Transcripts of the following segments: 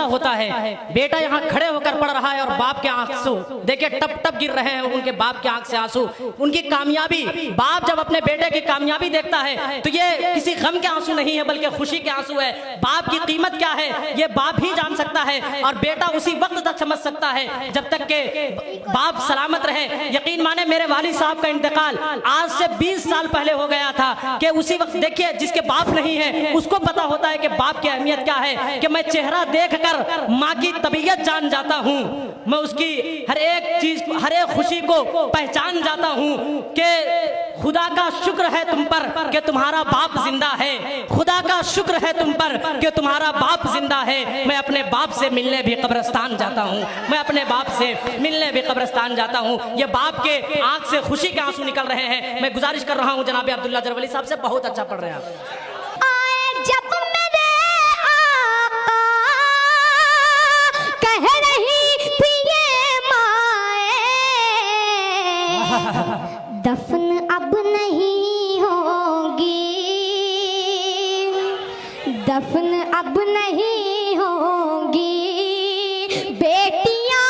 रिश्ता होता है। बेटा यहाँ खड़े होकर पढ़ रहा है और बाप के आंसू देखिए टप टप गिर रहे हैं, उनके बाप के आंख से आंसू, उनकी कामयाबी। बाप जब अपने बेटे की कामयाबी देखता है तो ये किसी गम के आंसू नहीं है बल्कि खुशी के आंसू है। बाप की कीमत क्या है ये बाप ही जान सकता है और बेटा उसी वक्त तक समझ सकता है जब तक के बाप सलामत रहे। यकीन माने मेरे वालिद साहब का इंतकाल आज से 20 साल पहले हो गया था कि उसी वक्त देखिए जिसके बाप नहीं है उसको पता होता है कि बाप की अहमियत क्या है, कि मैं चेहरा देखकर माँ की तबीयत जान जाता हूँ, मैं उसकी हर एक चीज हर एक खुशी को पहचान जाता हूँ कि खुदा का शुक्र है तुम पर कि तुम्हारा बाप जिंदा है, खुदा का शुक्र है तुम पर कि तुम्हारा बाप जिंदा है। मैं अपने बाप से मिलने भी कब्रिस्तान जाता हूँ, मैं अपने बाप से मिलने भी कब्रिस्तान जाता हूँ। ये बाप के आंख से खुशी के आंसू निकल रहे हैं। मैं गुजारिश कर रहा हूँ जनाब अब्दुल्ला जरवली साहब से, बहुत अच्छा पढ़ रहे हैं आप। जब मेरे आका कह रही थी ये माए, दफन अब नहीं होगी, दफन अब नहीं होगी, बेटियां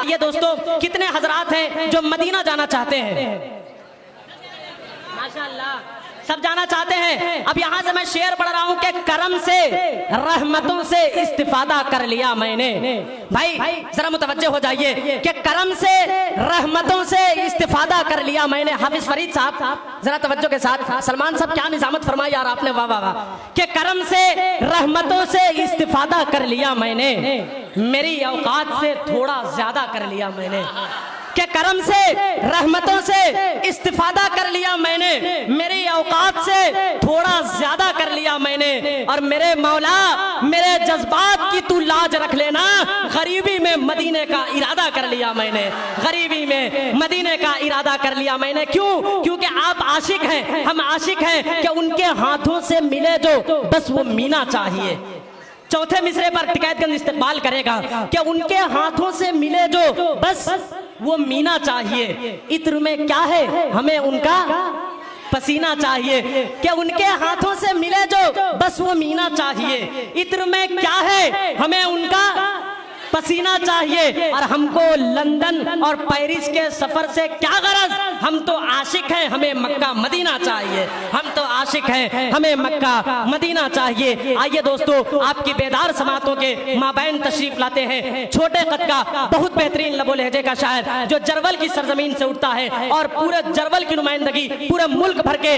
ये दोस्तों कितने हजरात हैं जो मदीना जाना चाहते हैं, माशाअल्लाह सब जाना चाहते हैं। अब यहाँ से मैं शेर पढ़ रहा हूँ कि करम से रहमतों से इस्तिफादा कर लिया मैंने। भाई जरा मुतवज्जे हो जाइए कि करम से रहमतों से इस्तिफादा कर लिया मैंने। हाफिज फरीद साहब जरा तवज्जो के साथ, सलमान साहब क्या निजामत फरमाई यार आपने, वाह वाह वाह। कि करम से रहमतों से इस्तिफादा कर लिया मैंने, मेरी औकात से थोड़ा ज्यादा कर लिया मैंने। के करम से रहमतों से इस्तिफादा कर लिया मैंने, मेरी औकात से थोड़ा ज्यादा कर लिया मैंने। और मेरे मौला मेरे जज्बात की तू लाज रख लेना, गरीबी में मदीने का इरादा कर लिया मैंने, गरीबी में मदीने का इरादा कर लिया मैंने। क्यों? क्योंकि आप आशिक हैं, हम आशिक हैं कि उनके हाथों से मिले जो बस वो मीना चाहिए। चौथे मिसरे पर टिकैतगंज इस्तेमाल करेगा कि उनके हाथों से मिले जो बस वो मीना चाहिए। इत्र में क्या है हमें उनका पसीना चाहिए, कि उनके हाथों से मिले जो बस वो मीना चाहिए। इत्र में क्या है हमें उनका पसीना चाहिए। और हमको लंदन और पेरिस के सफर से क्या गरज, हम तो आशिक हैं, हमें मक्का मदीना चाहिए, हम तो आशिक हैं, हमें मक्का मदीना चाहिए। आइए दोस्तों आपकी बेदार समातों के माबैन तशरीफ लाते हैं छोटे कद का बहुत बेहतरीन लबो लहजे का शायर जो जरवल की सरजमीन से उठता है और पूरे जरवल की नुमाइंदगी पूरे मुल्क भर के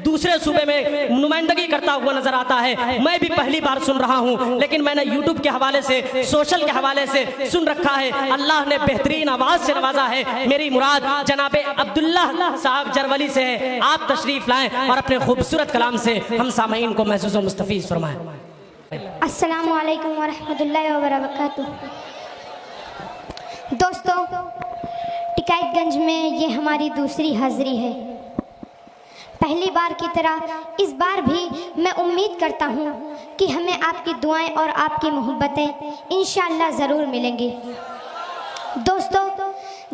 दूसरे सूबे में नुमाइंदगी करता हुआ नजर आता है। मैं भी पहली बार सुन रहा हूँ लेकिन मैंने यूट्यूब के हवाले से सोशल के हवाले से सुन रखा है। अल्लाह ने बेहतरीन आवाज से नवाजा है। मेरी मुराद जनाबे अब्दुल्ला साहब जरवली से है। आप तशरीफ लाएं और अपने खूबसूरत कलाम से हम सामईन को महसूस व मुस्तफीज फरमाएं। अस्सलामु अलैकुम व रहमतुल्लाहि व बरकातुहू। दोस्तों टिकैतगंज में ये हमारी दूसरी हाजिरी है। पहली बार की तरह इस बार भी मैं उम्मीद करता हूँ कि हमें आपकी दुआएं और आपकी मोहब्बतें इंशाअल्लाह ज़रूर मिलेंगी। दोस्तों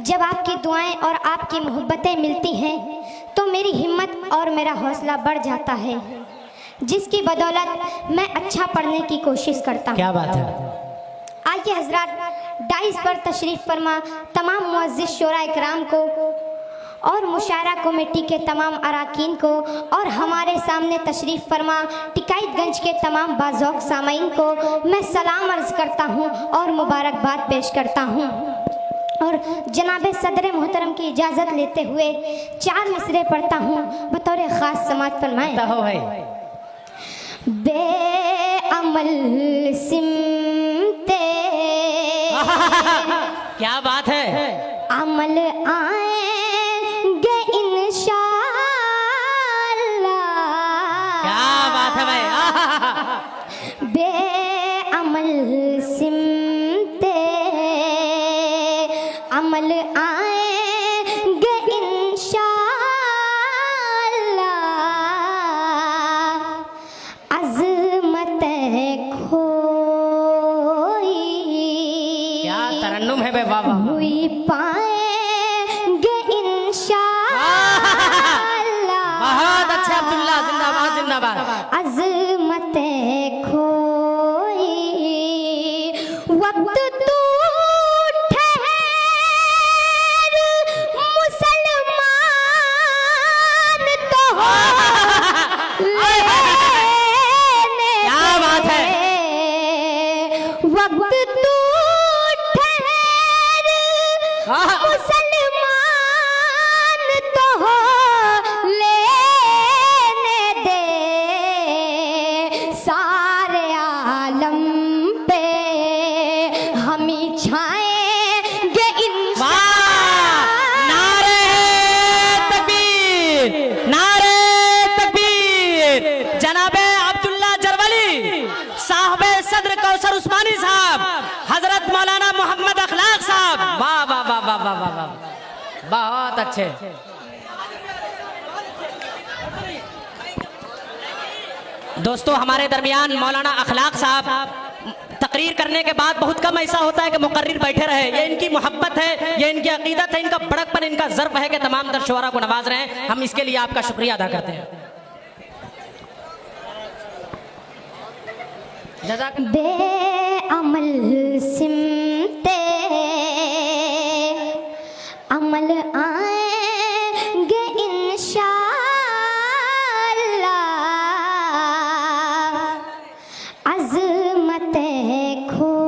जब आपकी दुआएं और आपकी मोहब्बतें मिलती हैं तो मेरी हिम्मत और मेरा हौसला बढ़ जाता है, जिसकी बदौलत मैं अच्छा पढ़ने की कोशिश करता हूँ। क्या बात है। आइए हजरात डाइस पर तशरीफ़ फरमा तमाम मुअज़्ज़िज़ शोरा इकराम को और मुशायरा कमेटी के तमाम अराकीन को और हमारे सामने तशरीफ़ फरमा टिकैतगंज के तमाम बाज़ौक़ सामईन को मैं सलाम अर्ज़ करता हूँ और मुबारकबाद पेश करता हूँ। और जनाब सदर मोहतरम की इजाज़त लेते हुए 4 मिसरे पढ़ता हूँ बतौर ख़ास समात फरमाएं। बेअमल सिमते क्या बात है। अमल आएंगे इंशाअल्लाह। क्या बात है भाई। बेअमल सिमते अमल आएंगे इंशाअल्लाह। अज़मतें खोई क्या तरन्नुम है बे बाबा। हुई पाएंगे इंशाअल्लाह। बहुत अच्छा अब्दुल्ला जिंदाबाद जिंदाबाद। अज़मतें वक्त तू ठहर मुसलमान तो हो लेने दे सारे आलम पे हम ही छाएंगे इंशाअल्लाह। नारे तकबीर, नारे तकबीर। जनाबे अब्दुल्ला जरवली साहबे सदर कौसर उस्मानी साहब, हजरत मौलाना मोहम्मद अखलाक साहब, वाह वाह वाह वाह वाह वाह वाह, बहुत अच्छे। दोस्तों हमारे दरमियान मौलाना अखलाक साहब तकरीर करने के बाद बहुत कम ऐसा होता है कि मुकर्रिर बैठे रहे। ये इनकी मोहब्बत है, ये इनकी अकीदत है, इनका बड़कपन, इनका ज़र्फ है कि तमाम तर शुअरा को नवाज रहे हैं। हम इसके लिए आपका शुक्रिया अदा करते हैं। बे अमल सिमते अमल आएंगे इंशाअल्लाह। अज़मतें खोई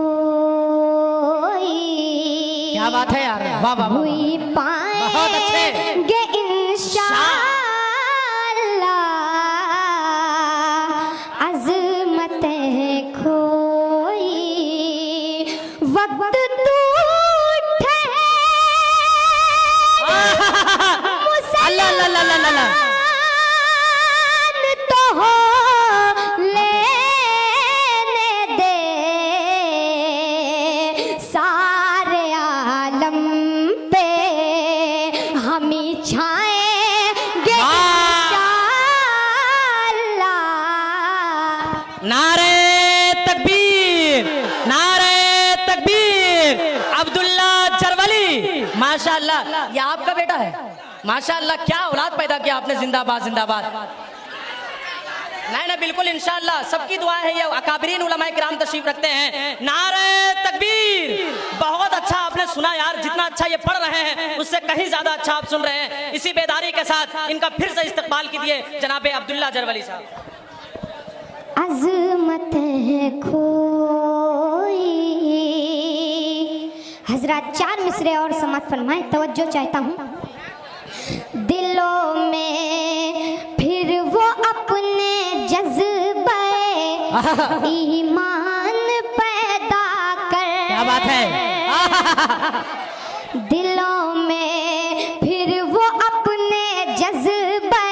क्या बात है यार, वाह वाह वाह, हुई बहुत अच्छे। पाएंगे इंशाअल्लाह। अज़मतें खोई वक्त तू अल्लाह अल्लाह अल्लाह अल्लाह। तो हो लेने दे सारे आलम पे हम ही छाएंगे इंशाअल्लाह। नारे तकबीर, नारे तकबीर। अब्दुल्ला जरवली, माशाअल्लाह, ये आपका बेटा है, माशाअल्लाह, क्या औलाद पैदा किया आपने, जिंदाबाद जिंदाबाद। नहीं नहीं बिल्कुल इंशाअल्लाह, सबकी दुआ है। ये अकाबरीन उलमाए किराम तशरीफ रखते हैं। नारे तकबीर। बहुत अच्छा आपने सुना यार, जितना अच्छा ये पढ़ रहे हैं उससे कहीं ज्यादा अच्छा आप सुन रहे हैं। इसी बेदारी के साथ इनका फिर से इस्तकबाल कीजिए जनाबे अब्दुल्ला जरवली साहब। अज़मतें खोई। हजरत चार मिसरे और समात फरमाएं, तवज्जो चाहता हूँ। दिलों में फिर वो अपने जज्बे ईमान पैदा कर। क्या बात है। दिलों में फिर वो अपने जज्बे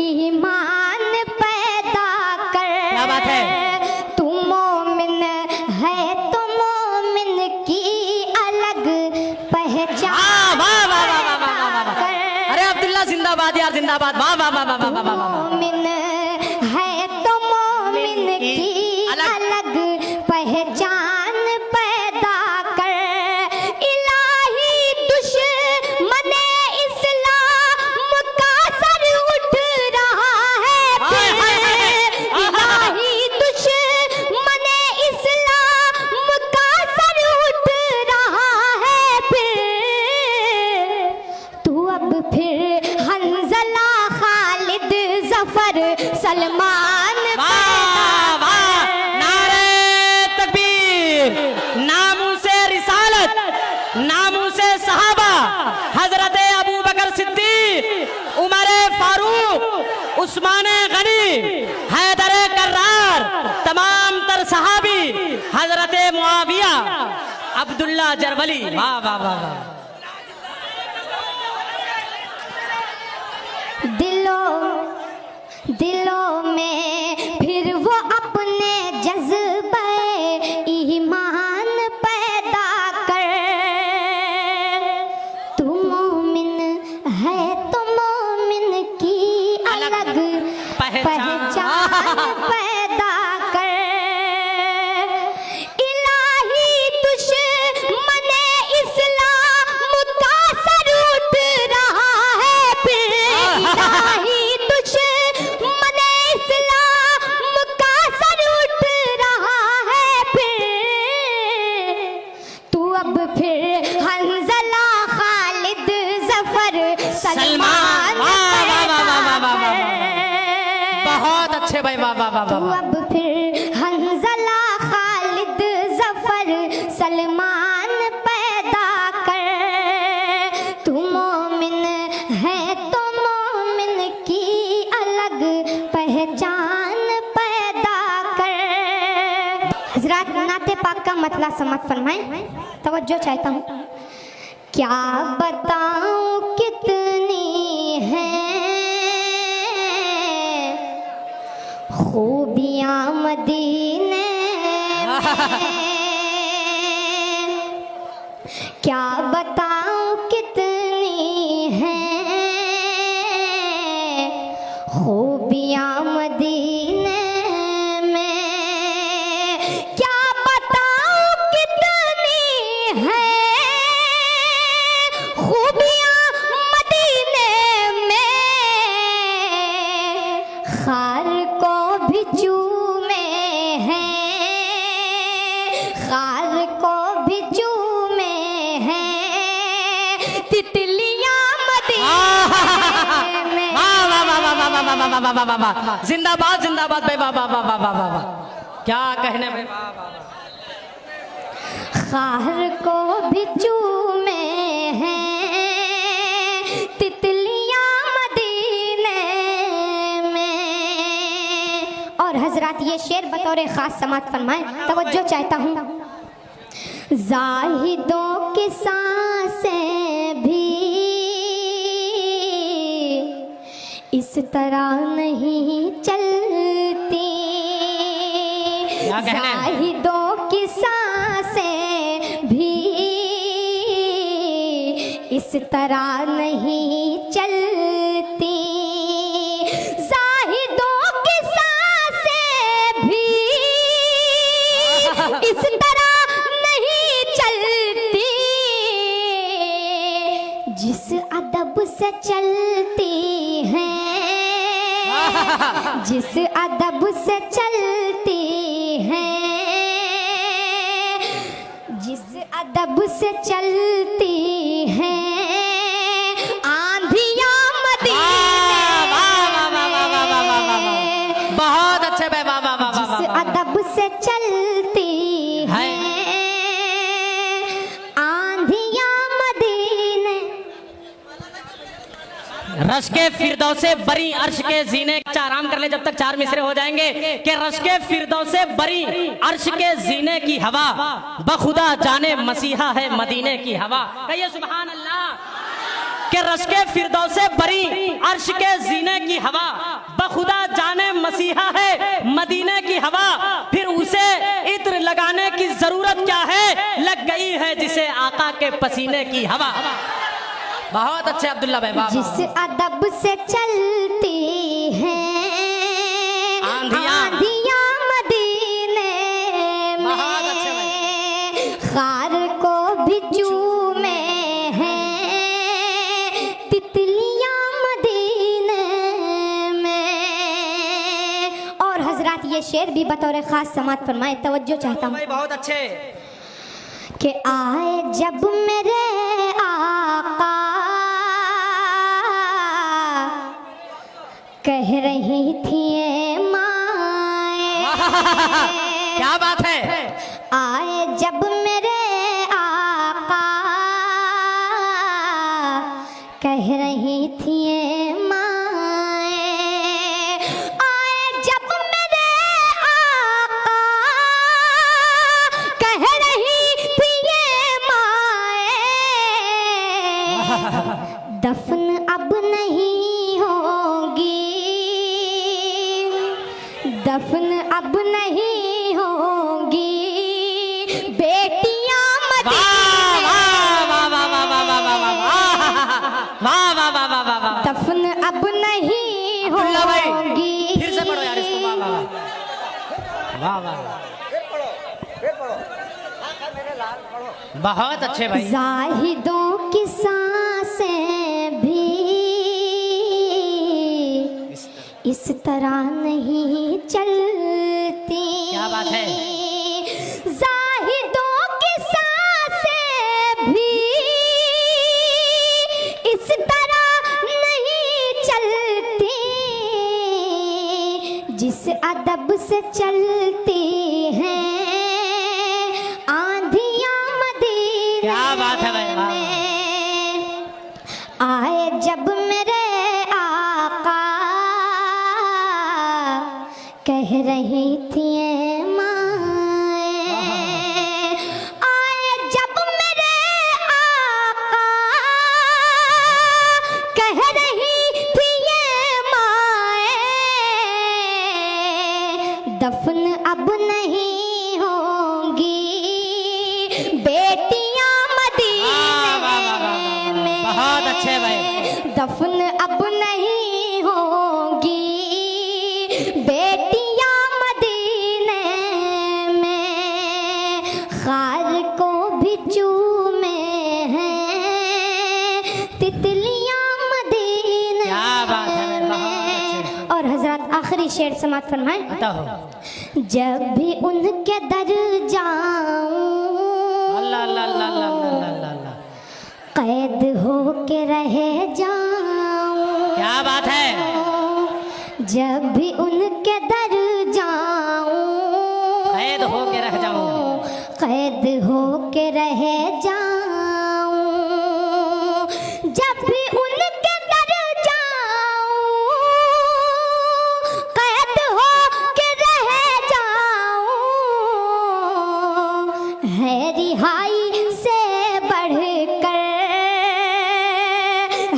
ईमान पैदा कर। क्या बात है। तू मोमिन है तो मोमिन की अलग पहचान। वाह वाह वाह वाह वाह वाह वाह। अरे अब्दुल्ला जिंदाबाद यार, जिंदाबाद, वाह वाह वाह वाह वाह वाह वाह। मोमिन है तो मोमिन की अलग पहचान पैदा कर। इलाही दुश्मने इस्लाम का सर उठ रहा है फिर। इलाही दुश्मने इस्लाम का सर उठ रहा है फिर। तू अब फिर हंज़ला, खालिद, जफर, सलमान वाह वाह। नारे तकबीर। नामूसे रिसालत, नामूसे सहाबा, हजरत अबू बकर सिद्दीक, उमर फारूक, उस्मान गनी, हैदर कर्रार, तमाम तर सहाबी, हजरत मुआविया, अब्दुल्ला जरवली, वाह वाह वाह वाह। दिलों में फिर वो अपने जज्बे ईमान पैदा कर। तू मोमिन है तो मोमिन की अलग पहचान पैदा कर। इलाही दुश्मने इस्लाम का सर उठ रहा है फिर। इलाही दुश्मने इस्लाम का सर उठ रहा है फिर। तू अब फिर हंज़ला, खालिद, जफर, सलमान बहुत अच्छे भाई, वाह वाह वाह तू वाह। अब फिर हंज़ला, खालिद, जफर, मुसलमान पैदा कर, तू मोमिन है तो मोमिन की अलग पहचान पैदा कर। हजरात, नाते पाक का मतला समात फरमाएं, तवज्जो चाहता हूँ। क्या बताऊं कितनी है खूबियां मदीने में, क्या बताऊं कितनी है खूबियां मदीने में, क्या बताऊं कितनी है खूबियां मदीने में, खार को भी चूमे हैं, खार को भी चूमे हैं, तितलियां मदीने में। जिंदाबाद जिंदाबाद भाई, वाह वाह वाह वाह वाह वाह, क्या कहने भाई। खार को भी चूमे हैं, तितलियां मदीने में। और हजरात, ये शेर बतौर खास समात फरमाएं, तवज्जो चाहता हूँ। जाहिदों की सांसें भी इस तरह नहीं चलती, जाहिदों की सांसें भी इस तरह नहीं चलती, जाहिदों की सांसें भी इस तरह नहीं चलती, जिस अदब से चलती हैं, जिस अदब से चलती हैं, जिस अदब से चलती हैं, आंधियां मदीने में। बहुत अच्छे भाई, वाह वाह वाह वाह। जिस अदब से चलती हैं, आंधियां मदीने। रश के फिरदौसे बरी अर्श के जीने, आराम कर ले जब तक 4 मिसरे हो जाएंगे। कि रश के फिरदौसे बरी अर्श के जीने की हवा, बखुदा जाने मसीहा है मदीने की हवा। कहिए सुभान अल्लाह। कि रश के फिरदौसे बरी अर्श के जीने की हवा, बखुदा जाने मसीहा है मदीने की हवा। फिर उसे इत्र लगाने की जरूरत क्या है, लग गई है जिसे आका के पसीने की हवा। बहुत अच्छे अब्दुल्ला भाई, वाह। जिस अदब से चलती हैं, आंधियां मदीने में, खार को भी चूमे हैं, तितलियां मदीने में। और हजरात, ये शेर भी बतौर खास समात फरमाए, तवज्जो चाहता हूँ। बहुत अच्छे। कि आए जब मेरे आका, कह रही थी ये माए, क्या बात है। आए जब मेरे आका, कह रही थी ये माए, आए जब मेरे आका, कह रही थी ये माए, दफन अब नहीं होगी, दफन अब नहीं होगी, बेटियां दफन अब नहीं होगी। फिर से पढ़ो यार इसको, वाह वाह वाह वाह। बहुत अच्छे भाई। जाहिदों की सांसें भी इस तरह नहीं चलती। क्या बात है। जाहिदों की सांसें भी इस तरह नहीं चलती, जिस अदब से चलती हैं आंधियां रही थी ये माए, आए जब मेरे आका, कह रही थी ये माए, दफन अब नहीं होंगी बेटियां मदीने में। बहुत अच्छे भाई। दफन अब नहीं होंगी बेटियां मदीने में, खार को भी चूमे हैं तितलियां मदीने क्या बात है, बहुत में। अच्छे। और हजरत आखिरी शेर समाप्त फरमाएं। बताओ। जब भी उनके दर जाऊं, अल्लाह अल्लाह अल्लाह अल्लाह अल्लाह अल्लाह। कैद हो के रह जाऊं। क्या बात है। जब भी उनके दर जाऊं, कैद हो के रह जाऊं, कैद हो के रह जाऊं। जब भी उनके दर जाऊं, कैद हो के रह जाऊं। है रिहाई से बढ़कर,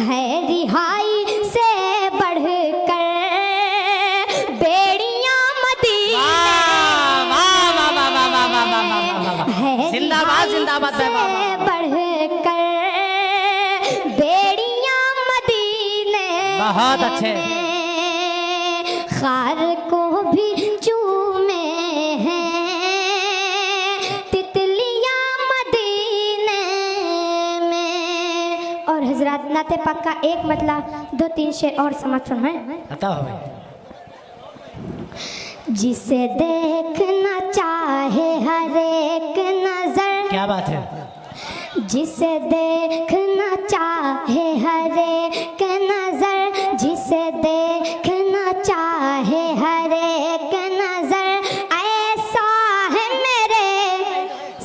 है रिहाई से बढ़कर बेड़ियां मदीने है, जिंदाबाद जिंदाबाद से बढ़कर बेड़ियां मदीने बहुत अच्छे। में, खार को भी चूमे हैं तितलियां मदीने में। और हजरत नाते पाक का एक मतलब 2-3 शेर और समझ है। बताओ भाई। जिसे देखना चाहे हर एक नजर, क्या बात है। जिसे देखना चाहे हर एक नजर, जिसे देखना चाहे हर एक नजर, ऐसा है मेरे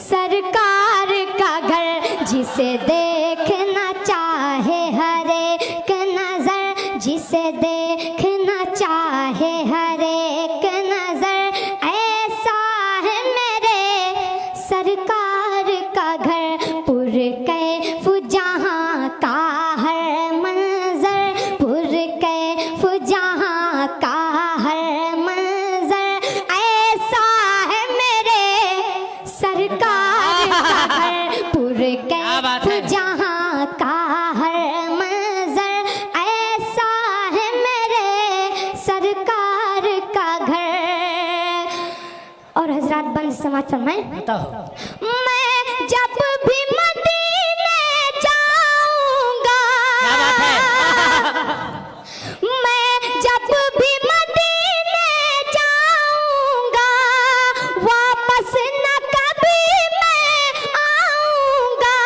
सरकार का घर। जिसे देखना चाहे हर एक नजर, जिसे देखना चाहे हर एक नजर, ऐसा है मेरे सरकार का घर। पुरकैफ जहाँ का हर मंजर, पुरकैफ जहाँ का हर मंजर, ऐसा है मेरे सरकार का घर। पुरकैफ जहाँ का हर मंजर, ऐसा है मेरे सरकार का घर। और हजरत बंद समाज फरमाएं। बताओ। मैं जब भी मदीने जाऊंगा, क्या बात है। मैं जब भी मदीने जाऊंगा, वापस न कभी मैं आऊंगा,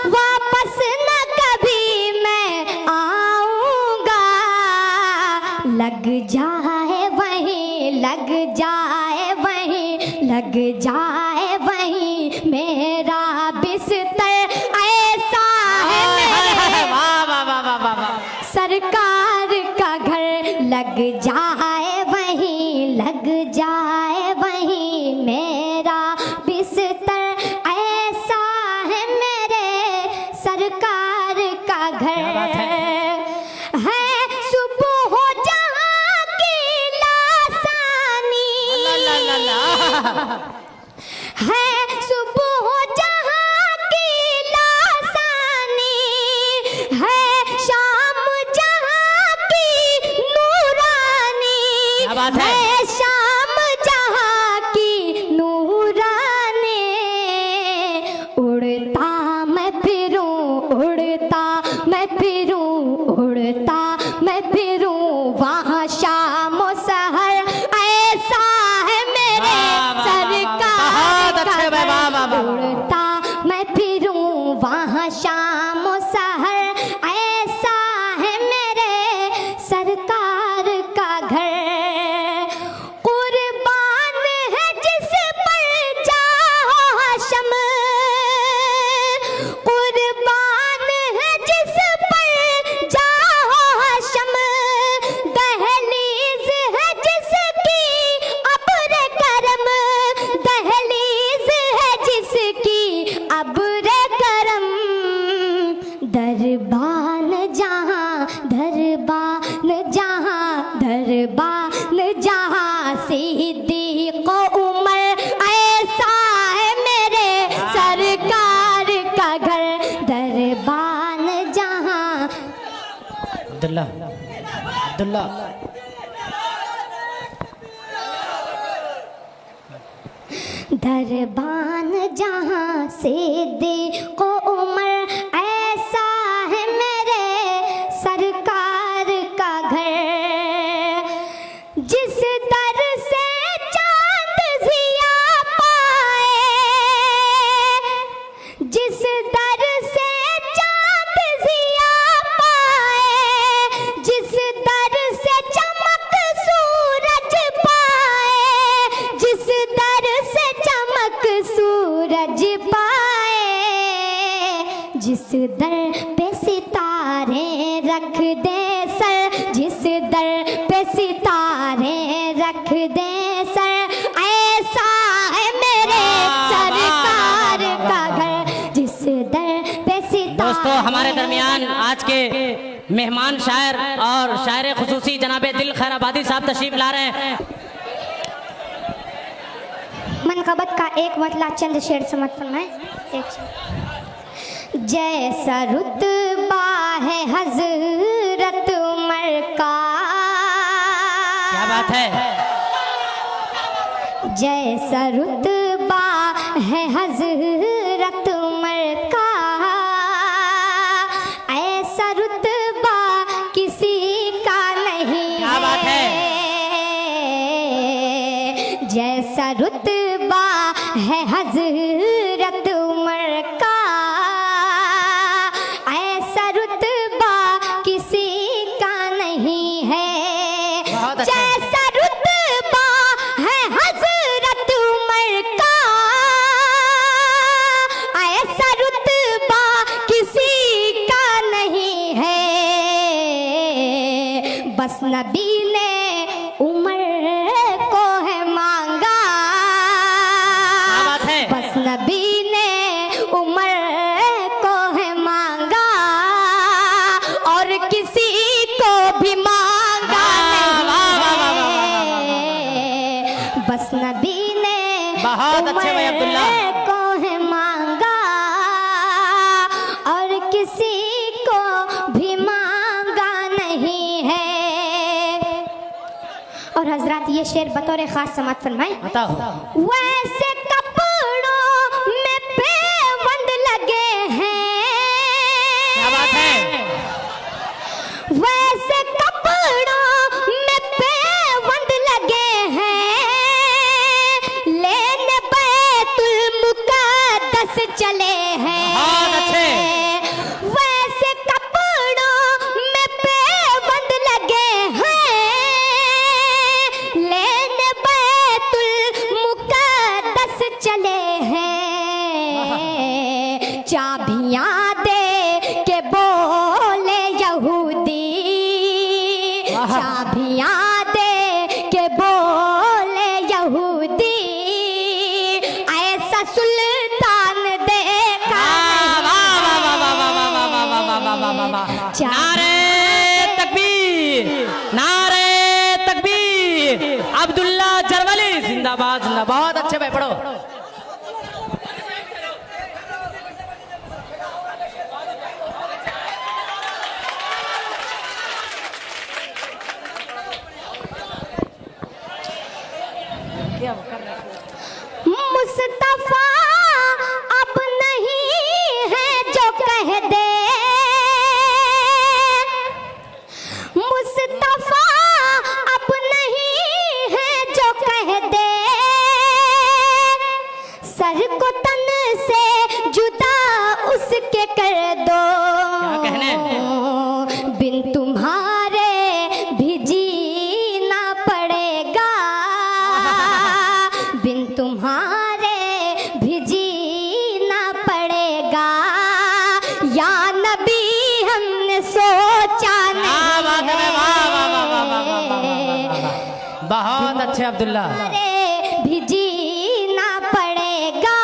वापस न कभी मैं आऊंगा। लग जाए वहीं, लग जाए वहीं, लग जाए वहीं मेरा बिस्तर, ऐसा है मेरे वाह वाह वाह वाह वाह वाह। सरकार का घर। लग जाए वहीं, लग जाए वहीं मेरा बिस्तर, ऐसा है मेरे सरकार का घर। बात है सुबह हो जहाँ की लासानी, अल्लाह अल्लाह अल्लाह। है सुबह हो जहाँ की लासानी, है शाम जहाँ की नूरानी, क्या बात है। शाम जहाँ की नूरानी। उड़ता मैं फिरूं, उड़ता मैं फिरूं, उड़ता मैं फिरूं वहाँ शाम सहर, ऐसा है मेरे वाह, वाह, वाह, वाह, सरकार बहुत अच्छे का सिद्दीक़ उमर, ऐसा है मेरे सरकार का घर, दरबान जहां। अब्दुल्ला अब्दुल्ला दरबान जहां सिद्दीक़ उमर, ऐसा है मेरे सरकार का घर, जिस दर से चांद ज़िया पाए, जिस दर से चांद ज़िया पाए, जिस दर से चमक सूरज पाए, जिस दर से चमक सूरज पाए, जिस दर पे सितारे रख दे सर, जिस दर पे सितारे रख दे सर, ऐसा है मेरे सरकार का घर, जिस दर पे सितारे। दोस्तों, हमारे दरमियान आज के मेहमान शायर और शायर खुसूसी जनाबे दिल खैराबादी साहब तशरीफ ला रहे हैं। मनकबत का एक मतला चंद शेर समझ फरमाए। एक शेर। जैसा रुतबा है हजरत उमर का, क्या बात है, जैसा रुतबा है हजरत उमर का, ऐसा रुतबा किसी का नहीं। क्या बात है, जैसा रुतबा है हजरत उमर का, ऐसा रुतबा किसी का नहीं है। बहुत अच्छा। जैसा रुतबा है हजरत उमर का, ऐसा रुतबा किसी का नहीं है। बस नबी ने उमर को है मांगा, बस नबी ने उमर को है मांगा, और किसी को भी मांगा नहीं। बस नबी ने बहुत अच्छे भाई अब्दुल्ला को है मांगा, और किसी को भी मांगा नहीं है। और हजरत ये शेर बतौर खास समात फरमाए। बताओ। वैसे कपड़ों में पेवंद लगे हैं, क्या बात है, वैसे कपड़ों में पेवंद लगे हैं, लेने बैतुल मुक़द्दस चले हैं। बहुत अच्छे। वैसे कपड़ों में पेवंद लगे हैं, लेने बैतुल मुक़द्दस चले हैं। चाबियां दे के बोले यहूदी, चाबियां दे के बोले यहूदी, ऐसा सुल्तान देखा नहीं। नारे तकबीर, नारे तकबीर, अब्दुल्ला जरवली जिंदाबाद जिंदाबाद। बहुत अच्छे भाई, पढ़ो। मुस्तफा अब नहीं है जो कह दे, मुस्तफा अब नहीं है जो कह दे, सर को तन से जुदा उसके कर दो। क्या कहने? बिन तुम्हारे भी जीना पड़ेगा, बिन तुम्हारे भी जीना पड़ेगा, या नबी हमने सोचा नहीं। बहुत अच्छे अब्दुल्ला। भी जीना पड़ेगा,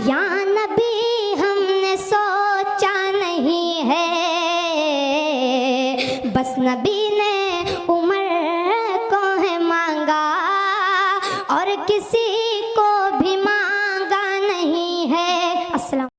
या नबी हमने सोचा नहीं है। बस नबी